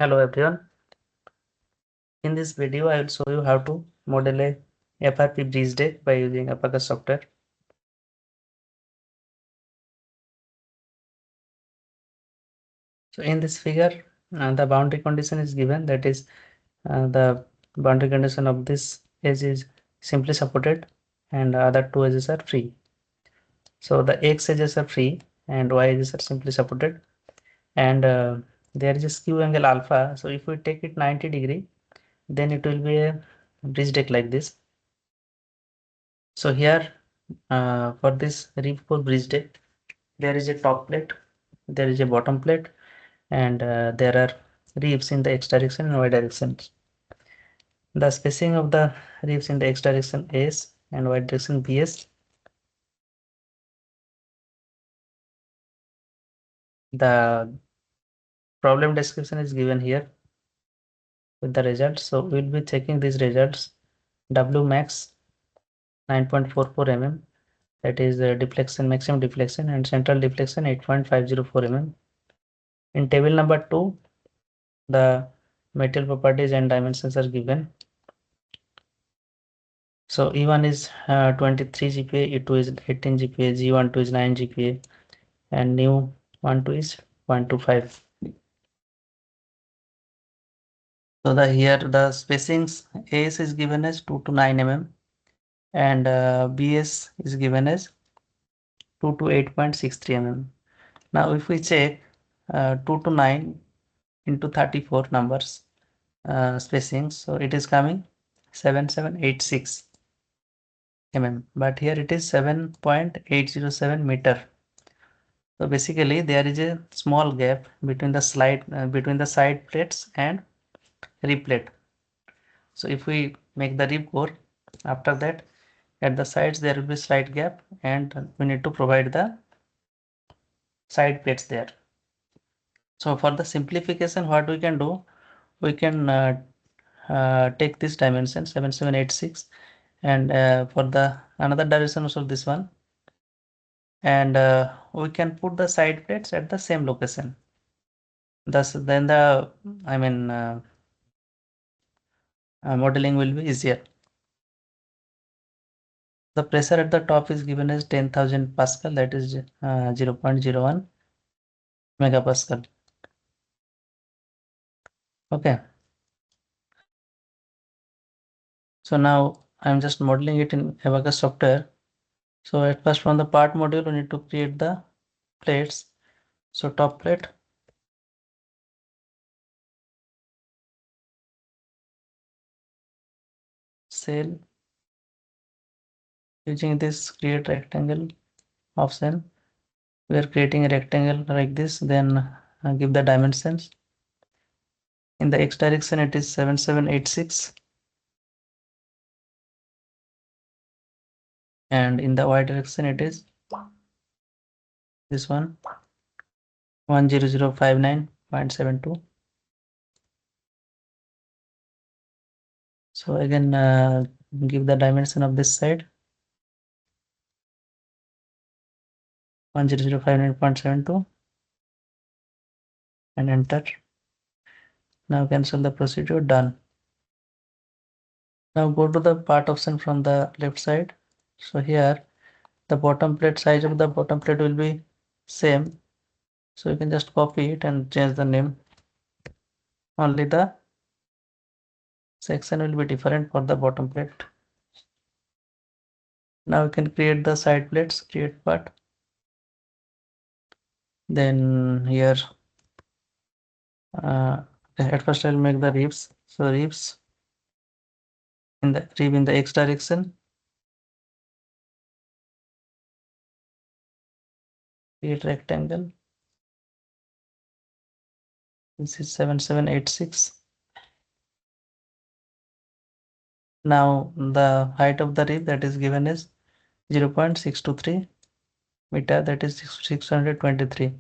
Hello everyone. In this video, I will show you how to model a FRP bridge deck by using Abaqus software. So in this figure, the boundary condition is given. That is, the boundary condition of this edge is simply supported, and the other two edges are free. So the X edges are free, and Y edges are simply supported, and there is a skew angle alpha. So if we take it 90°, then it will be a bridge deck like this. So here, for this rib core bridge deck, there is a top plate, there is a bottom plate, and there are ribs in the x direction and y direction. The spacing of the ribs in the x direction S and y direction BS. The problem description is given here with the results. So we'll be checking these results. W max 9.44 mm, that is deflection, maximum deflection, and central deflection 8.504 mm. In table number 2, the material properties and dimensions are given. So E1 is 23 GPa, E2 is 18 GPa, G12 is 9 GPa, and new 12 is 0.25. So here the spacings AS is given as 2 to 9 mm, and BS is given as 2 to 8.63 mm. Now if we check 2 to 9 into 34 numbers spacing, so it is coming 7786 mm, but here it is 7.807 meter. So basically there is a small gap between the side plates and rib plate. So if we make the rib core, after that at the sides there will be slight gap, and we need to provide the side plates there. So for the simplification, what we can do, we can take this dimension 7786, and for the another direction also this one, and we can put the side plates at the same location. Thus then the modeling will be easier. The pressure at the top is given as 10,000 Pascal, that is 0.01 megapascal. Okay. So now I'm just modeling it in Abaqus software. So at first, from the part module, we need to create the plates. So top plate, cell, using this create rectangle option. We are creating a rectangle like this, then give the dimensions. In the x direction, it is 7786, and in the y direction, it is this one 10059.72. So again, give the dimension of this side 10059.72 and enter. Now cancel the procedure, done. Now go to the part option from the left side. So here the bottom plate size of the bottom plate will be same. So you can just copy it and change the name. Only the section will be different for the bottom plate. Now you can create the side plates, create part. Then here at first I'll make the ribs. So ribs in the rib in the x direction. Create rectangle. This is 7786. Now the height of the rib that is given is 0.623 meter, that is 623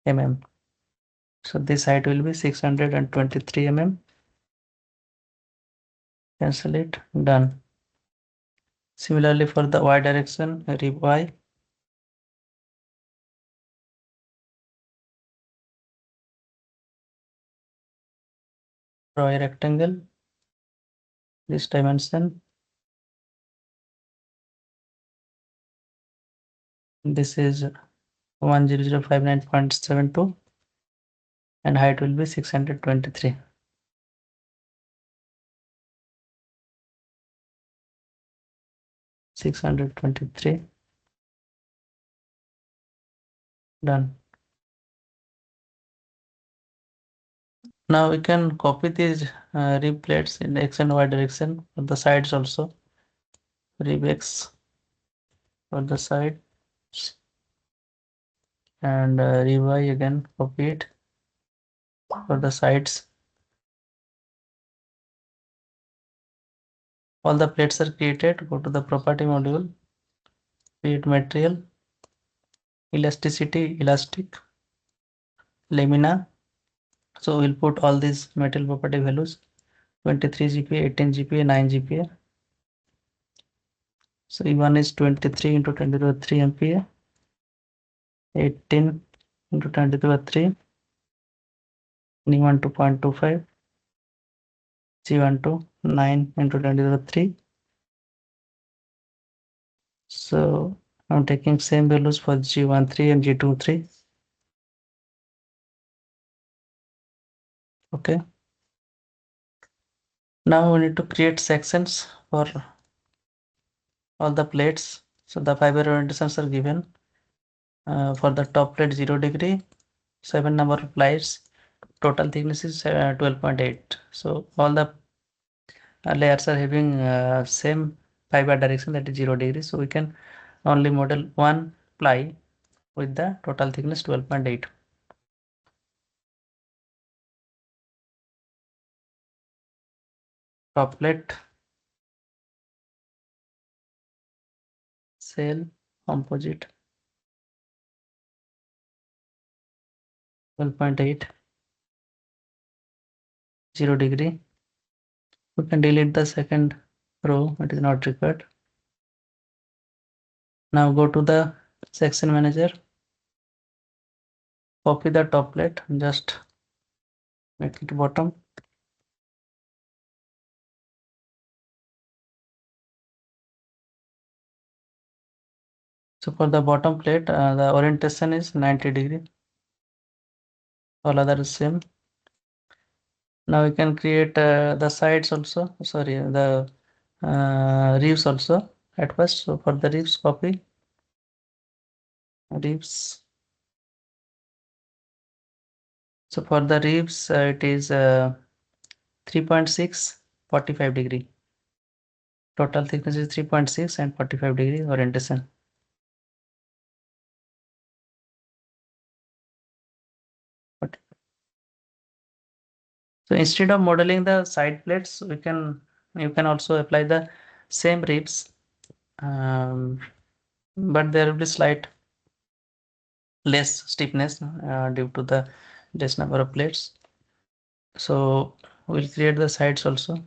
mm. So this height will be 623 mm. Cancel it, done. Similarly for the y direction, rib y. Draw a rectangle. This dimension. This is 10059.72 and height will be 623. 623. Done. Now we can copy these rib plates in X and Y direction on the sides also. Rib X on the side and rib Y again, copy it for the sides. All the plates are created. Go to the property module, create material, elasticity, elastic, lamina. So we'll put all these material property values: 23 GPa, 18 GPa, 9 GPa. So E1 is 23 into 10 to the 3 MPa, 18 into 10 to the 3, E1 to 0.25, G1 to 9 into 10 to the 3. So I'm taking same values for G13 and G23. Okay. Now we need to create sections for all the plates. So the fiber orientations are given. For the top plate 0 degree, 7 number of plates, total thickness is 12.8. So all the layers are having same fiber direction, that is 0 degree. So we can only model one ply with the total thickness 12.8. Top plate, cell, composite 12.8, 0 degree. We can delete the second row, it is not required. Now go to the section manager, copy the top plate, just make it bottom. So for the bottom plate, the orientation is 90 degree. All other is same. Now we can create the sides also. Sorry, the ribs also at first. So for the ribs, copy ribs. So for the ribs, it is 3.6, 45 degree. Total thickness is 3.6 and 45 degree orientation. So instead of modeling the side plates, you can also apply the same ribs, but there will be slight less stiffness due to the less number of plates. So we'll create the sides also.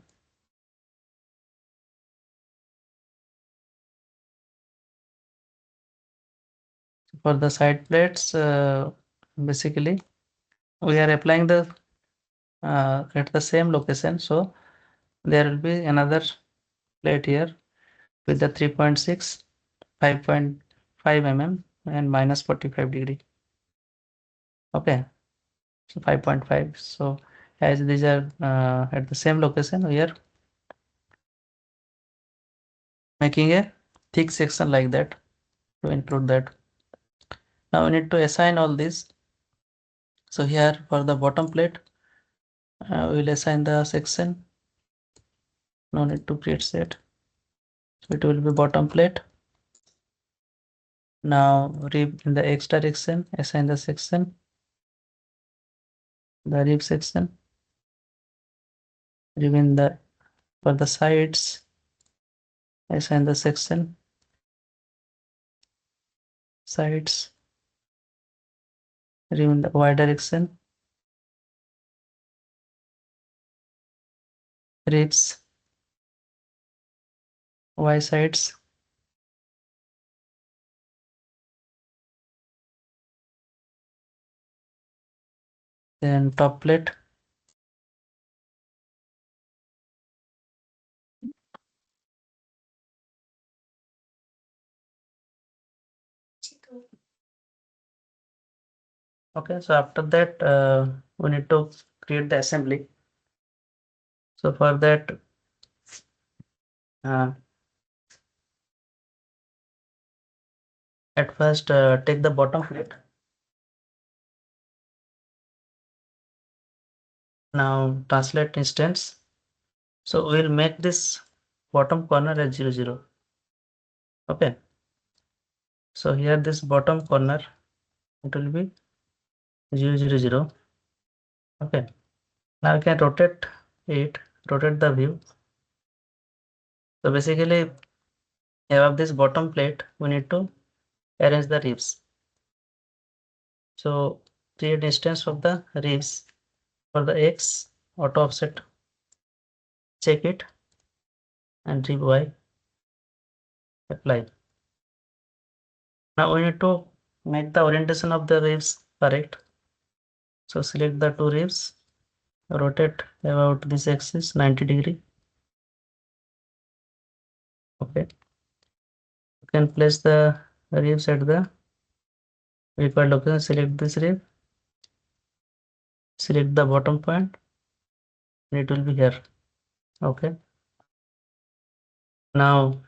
For the side plates, basically we are applying the at the same location. So there will be another plate here with the 3.6, 5.5 mm and minus 45 degree. Okay, so 5.5. So as these are at the same location, we are making a thick section like that to include that. Now we need to assign all these. So here for the bottom plate, we will assign the section. No need to create set. So it will be bottom plate. Now rib in the X direction, assign the section, the rib section. Rib in the for the sides, assign the section, sides. Rib in the Y direction, ribs, Y sides. Then top plate, Okay, so after that, we need to create the assembly. So for that, at first take the bottom plate. Now translate instance. So we'll make this bottom corner as 0, 0. Okay. So here this bottom corner, it will be 0, 0, 0. Okay. Now I can rotate it, rotate the view. So basically, above this bottom plate, we need to arrange the ribs. So create instance of the ribs for the X, auto offset, check it, and rib Y, apply. Now we need to make the orientation of the ribs correct. So select the two ribs, rotate about this axis 90 degree. Okay. You can place the ribs at the required location. Select this rib, select the bottom point, and it will be here. Okay. Now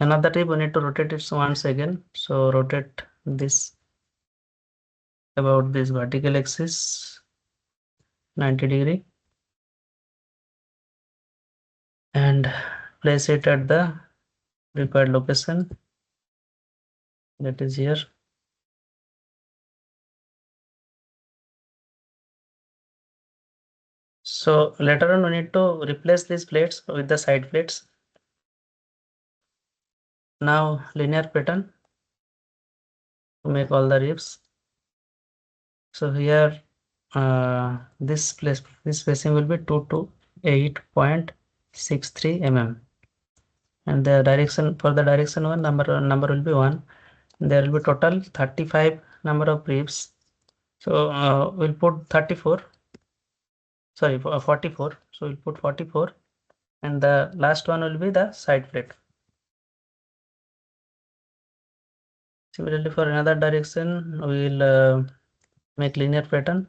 another rib we need to rotate it once again. So rotate this about this vertical axis 90 degree and place it at the required location, that is here. So later on we need to replace these plates with the side plates. Now linear pattern to make all the ribs. So here this spacing will be 2 to 8.63 mm, and the direction for the direction one number will be 1. There will be total 35 number of ribs. So we'll put 34. Sorry, 44. So we'll put 44, and the last one will be the side plate. Similarly, for another direction, we will make linear pattern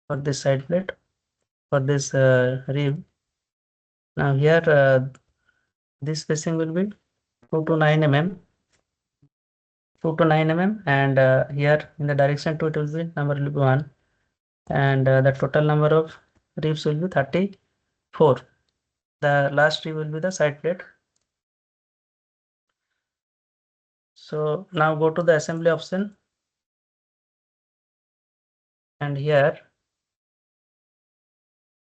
for this side plate, for this rib. Now here this spacing will be 2 to 9 mm, 2 to 9 mm, and here in the direction 2 it will be number will be 1, and the total number of ribs will be 34. The last rib will be the side plate. So now go to the assembly option, and here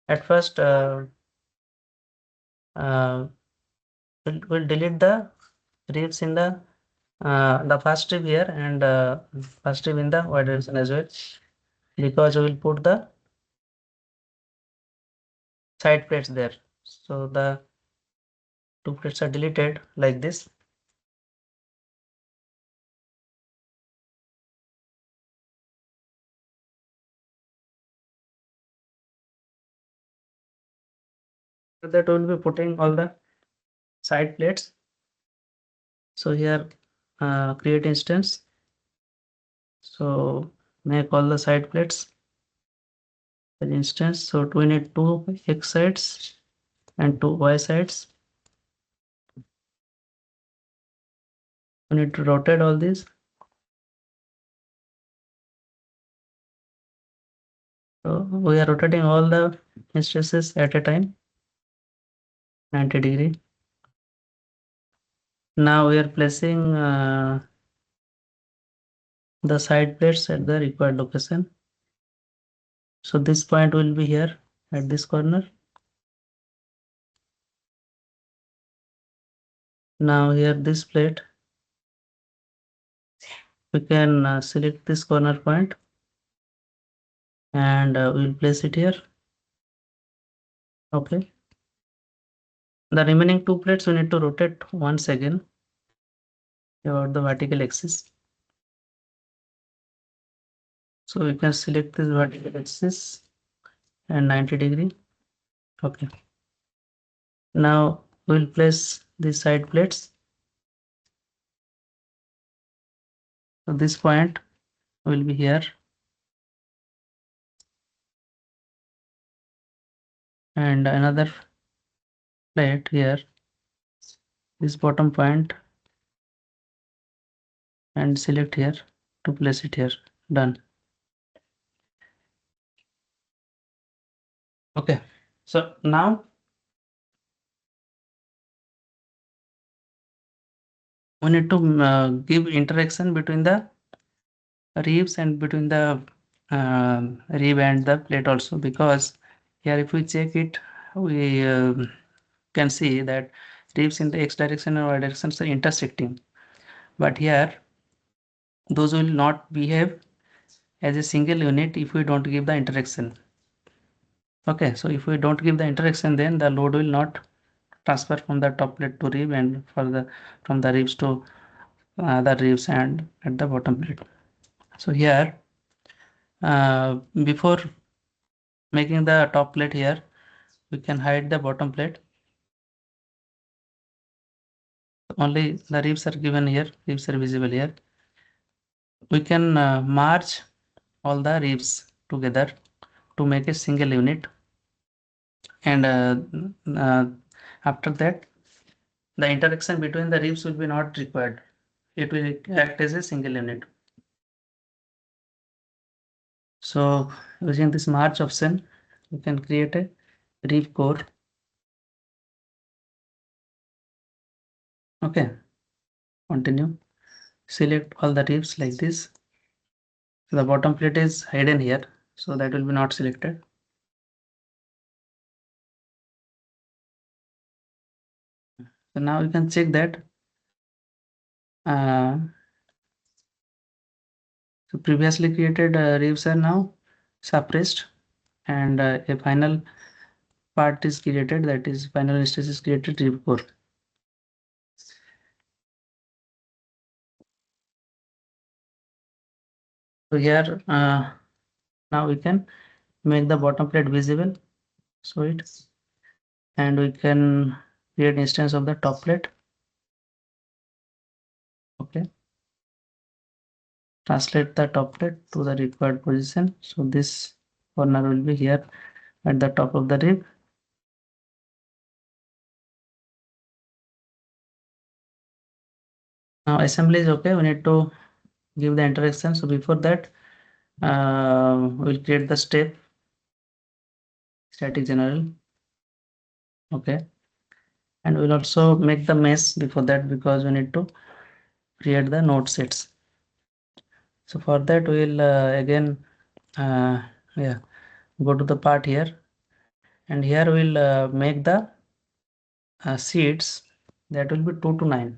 at first we'll delete the ribs in the first rib here, and first rib in the y direction as well, because we will put the side plates there. So the two plates are deleted like this. So that we will be putting all the side plates. So here create instance. So make all the side plates an instance. So we need two X sides and two Y sides. We need to rotate all these. So we are rotating all the instances at a time, 90 degree. Now we are placing the side plates at the required location. So this point will be here at this corner. Now here this plate, we can select this corner point, and we'll place it here. Okay. The remaining two plates we need to rotate once again about the vertical axis. So we can select this vertical axis and 90 degree. Okay. Now we'll place these side plates. So this point will be here, and another plate here, this bottom point, and select here to place it here. Done. Okay, so now we need to give interaction between the ribs and between the rib and the plate also, because here if we check it, we can see that ribs in the x direction and y direction are intersecting, but here those will not behave as a single unit if we don't give the interaction. Okay, so if we don't give the interaction, then the load will not transfer from the top plate to rib and from the ribs to the ribs and at the bottom plate. So here before making the top plate here, we can hide the bottom plate. Only the ribs are given here, ribs are visible here. We can merge all the ribs together to make a single unit, and after that the interaction between the ribs will be not required. It will act as a single unit. So using this merge option, we can create a rib core. Okay, continue. Select all the ribs like this. The bottom plate is hidden here, so that will be not selected. So now you can check that so previously created ribs are now suppressed, and a final part is created, that is final instance is created, rib core. So here now we can make the bottom plate visible, so it, and we can create instance of the top plate. Okay, translate the top plate to the required position. So this corner will be here at the top of the rib. Now assembly is okay. We need to give the interaction. So before that, we'll create the step static general. Okay, and we'll also make the mesh before that, because we need to create the node sets. So for that we'll again yeah, go to the part here, and here we'll make the seeds that will be 2 to 9,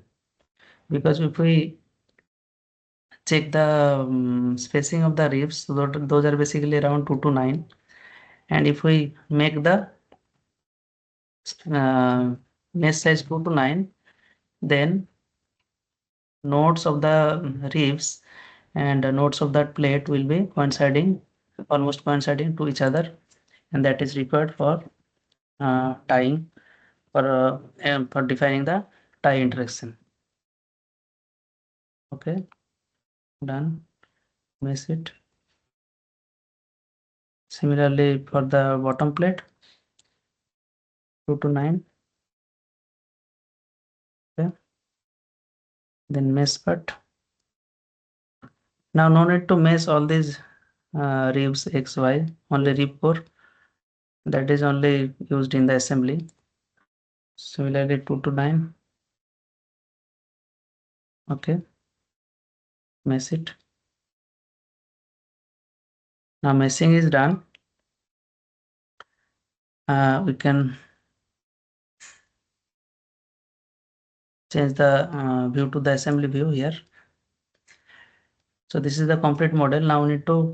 because if we check the spacing of the ribs, so those are basically around 2 to 9, and if we make the mesh size 2 to 9, then nodes of the ribs and nodes of that plate will be coinciding, almost coinciding to each other, and that is required for tying, for defining the tie interaction. Okay, done. Miss it. Similarly for the bottom plate, 2 to 9. Okay, then mesh cut. Now no need to mesh all these ribs x y, only rib core, that is only used in the assembly. Similarly 2 to 9. Okay, mesh it. Now meshing is done. We can change the view to the assembly view here. So this is the complete model. Now we need to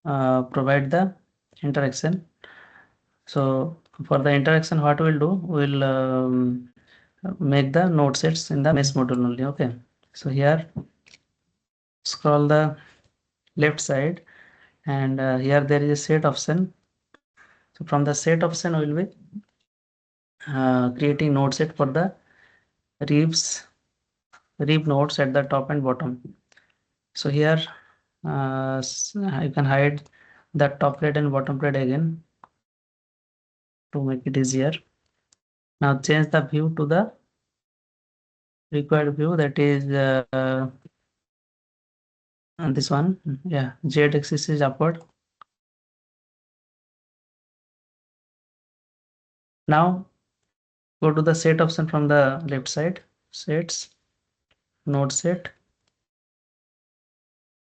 provide the interaction. So for the interaction, what we'll do, we'll make the node sets in the mesh module only. Okay, so here scroll the left side, and here there is a set option. So from the set option, we will be creating node set for the rib nodes at the top and bottom. So here you can hide the top plate and bottom plate again to make it easier. Now change the view to the required view, that is this one. Yeah, Z axis is upward. Now go to the set option from the left side. Sets, node set,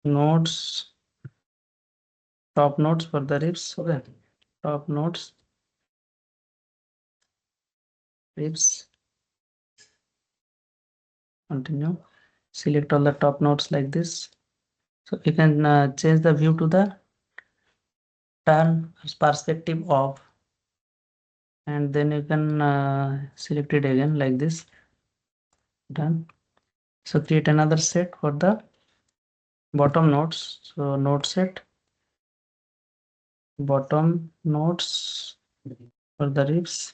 nodes, top nodes for the ribs. Okay, top nodes, ribs. Continue. Select all the top nodes like this. So you can change the view to the turn perspective of, and then you can select it again like this. Done. So create another set for the bottom nodes. So node set, bottom nodes for the ribs,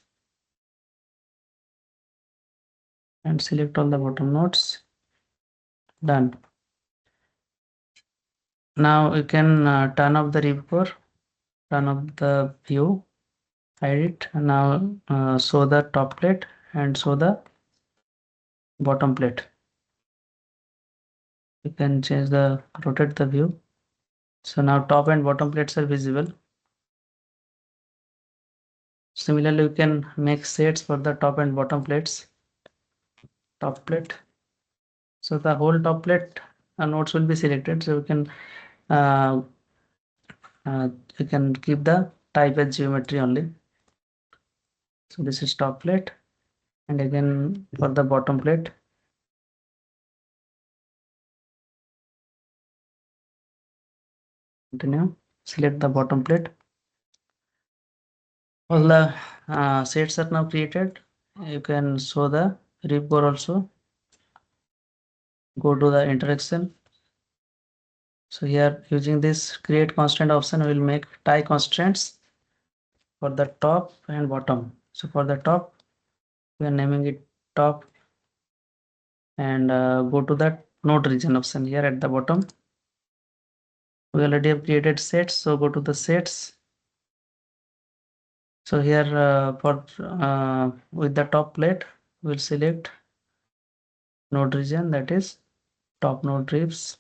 and select all the bottom nodes. Done. Now you can turn off the rib core, turn off the view, hide it, and now show the top plate and show the bottom plate. You can change the rotate the view. So now top and bottom plates are visible. Similarly, you can make sets for the top and bottom plates. Top plate. So the whole top plate nodes will be selected. So uh, you can keep the type as geometry only. So this is top plate, and again for the bottom plate. Continue. Select the bottom plate. All the sets are now created. You can show the rib core also. Go to the interaction. So here using this create constant option, we will make tie constraints for the top and bottom. So for the top, we are naming it top, and go to that node region option here at the bottom. We already have created sets, so go to the sets. So here for with the top plate, we'll select node region, that is top node ribs.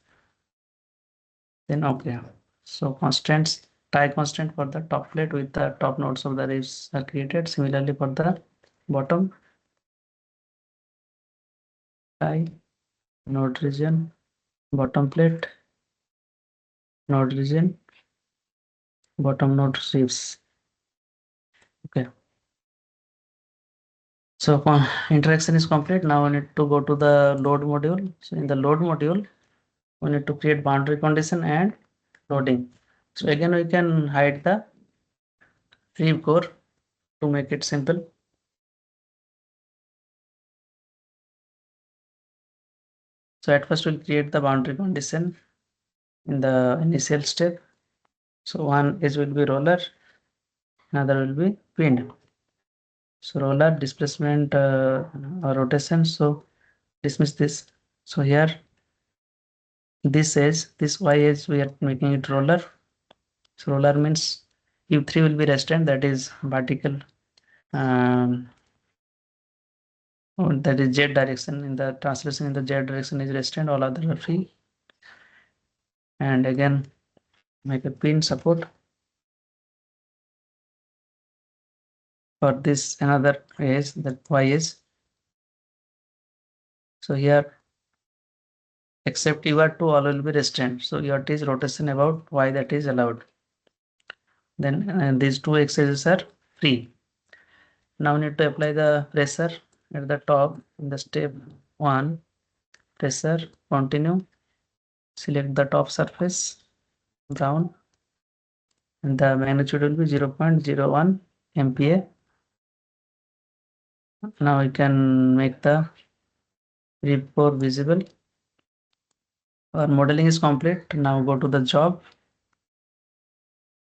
Then okay. So constraints, tie constant for the top plate with the top nodes of the ribs are created. Similarly for the bottom, tie node region, bottom plate, node region, bottom node ribs. Okay. So interaction is complete. Now we need to go to the load module. So in the load module, we need to create boundary condition and loading. So again, we can hide the rib core to make it simple. So at first we'll create the boundary condition in the initial step. So one edge will be roller, another will be pinned. So roller displacement or rotation. So dismiss this. So here this edge, this y edge, we are making it roller. So roller means U3 will be restant, that is vertical, that is Z direction. In the translation in the Z direction is restant, all other are free. And again make a pin support for this another edge, that y edge. So here except UR2 all will be restrained. So UR2 is rotation about y, that is allowed. Then these two axes are free. Now we need to apply the pressure at the top in the step 1. Pressure, continue, select the top surface, brown, and the magnitude will be 0.01 MPa. Now we can make the rib core visible. Our modeling is complete. Now go to the job,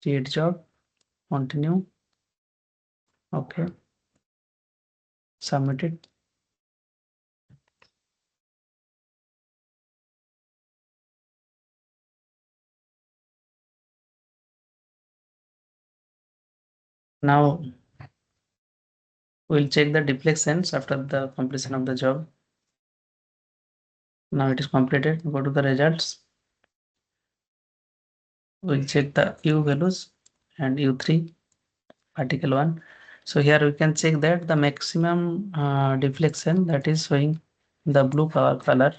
create job, continue, okay, submit it. Now we'll check the deflections after the completion of the job. Now it is completed. Go to the results. We'll check the U values and U3 article 1. So here we can check that the maximum deflection that is showing the blue color,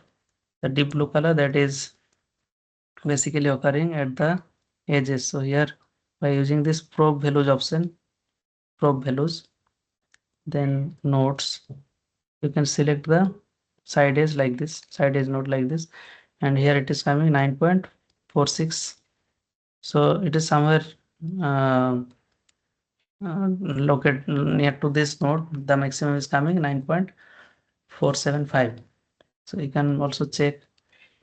the deep blue color, that is basically occurring at the edges. So here by using this probe values option, probe values, then nodes, you can select the side edge like this, side edge node like this, and here it is coming 9.46. So it is somewhere uh, located near to this node. The maximum is coming 9.475. So you can also check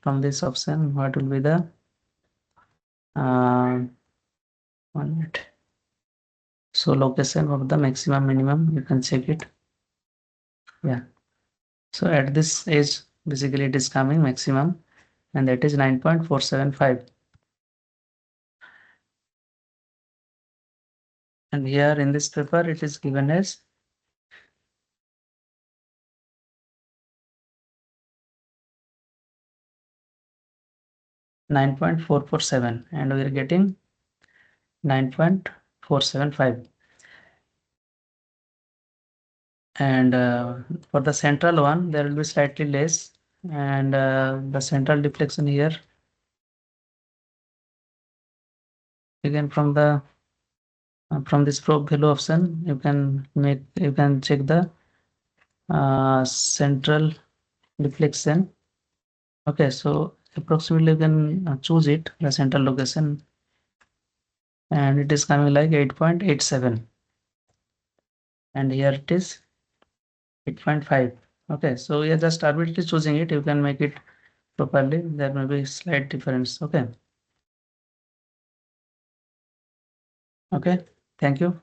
from this option what will be the 1 minute. So location of the maximum minimum, you can check it. Yeah. So at this edge, basically it is coming maximum, and that is 9.475. And here in this paper, it is given as 9.447, and we are getting 9.475. And for the central one, there will be slightly less, and the central deflection here, again from this probe value option, you can check the central deflection. Okay, so approximately you can choose it, the central location, and it is coming like 8.87, and here it is 8.5. Okay, so we are just arbitrarily choosing it. You can make it properly. There may be slight difference. Okay. Okay. Thank you.